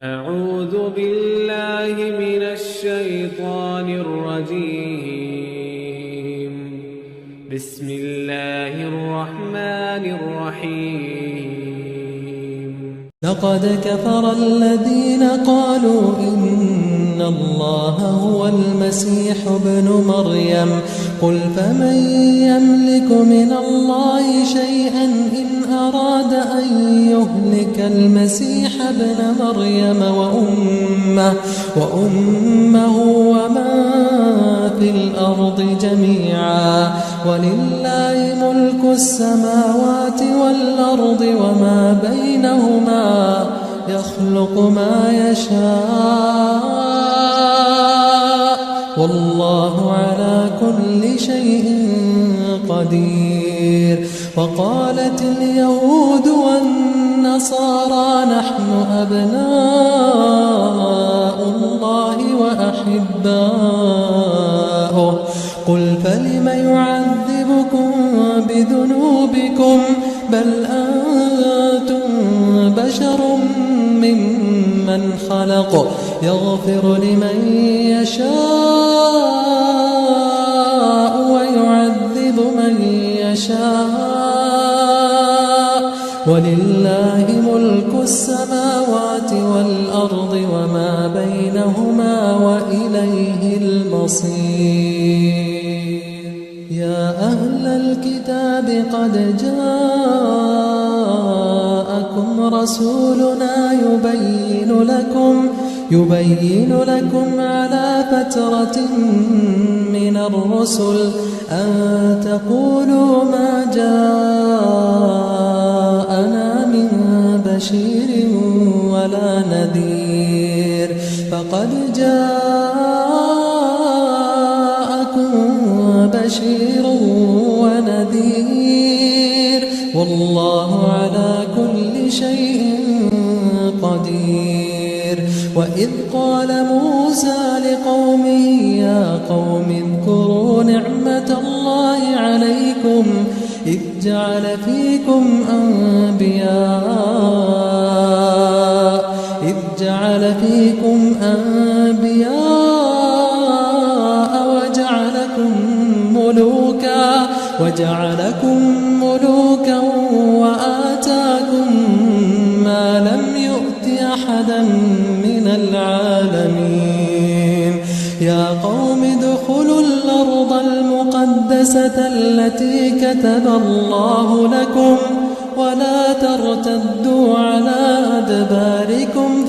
أعوذ بالله من الشيطان الرجيم. بسم الله الرحمن الرحيم. لقد كفر الذين قالوا إن الله هو المسيح ابن مريم قل فمن يملك من الله شيئا إن أراد أن يهلك المسيح ابن مريم وأمه ومن في الأرض جميعا ولله ملك السماوات والأرض وما بينهما يخلق ما يشاء والله على كل شيء قدير. وقالت اليهود والنصارى نحن أبناء الله وأحباؤه قل فلم يعذبكم بذنوبكم بل أنتم بشر ممن خلق يغفر لمن يشاء ويعذب من يشاء ولله ملك السماوات والأرض وما بينهما وإليه المصير. يا أهل الكتاب قد جاءكم رسولنا يبين لكم على فترة من الرسل أن تقولوا ما جاءنا من بشير ولا نذير فقد جاءكم بشير ونذير والله على كل شيء قدير. وإذ قال موسى لقومه يا قوم اذكروا نعمة الله عليكم إذ جعل فيكم أنبياء وجعلكم ملوكا وآتاكم ما لم يؤت أحدا من العالمين. يا قوم ادخلوا الأرض المقدسة التي كتب الله لكم ولا ترتدوا على أدباركم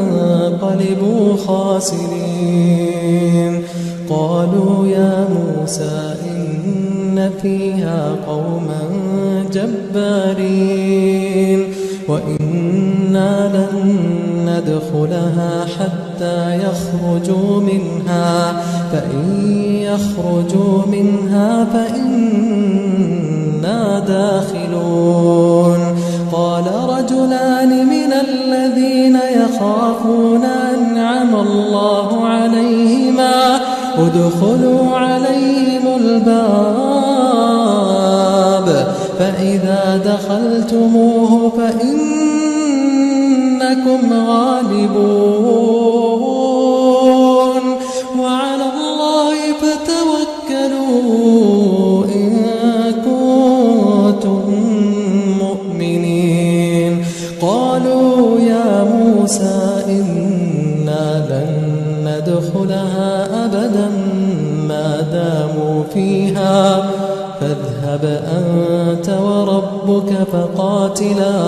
فتنقلبوا خاسرين. قالوا يا موسى إن فيها قوما جبارين وإنا لن ندخلها حتى يخرجوا منها فإن يخرجوا منها فإنا داخلون. قال رجلان من الذين يخافون أنعم الله عليهما ادخلوا عليهم الباب فإذا دخلتموه فإنكم غالبون وعلى الله فتوكلوا إن كنتم مؤمنين. قالوا يا موسى إنا لن ندخلها أبدا ما داموا فيها فاذهب أنت وربك فقاتلا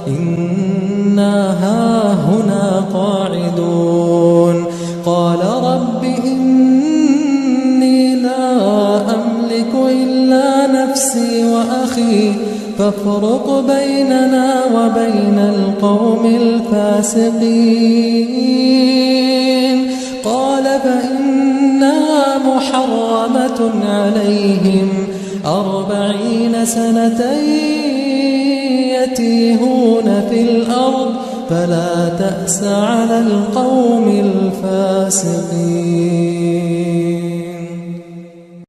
إنا هاهنا قاعدون. قال رب إني لا أملك إلا نفسي وأخي فافرق بيننا وبين القوم الفاسقين. قال فإنها محرمة عليهم 40 سنة يتيهون في الأرض فلا تأس على القوم الفاسقين.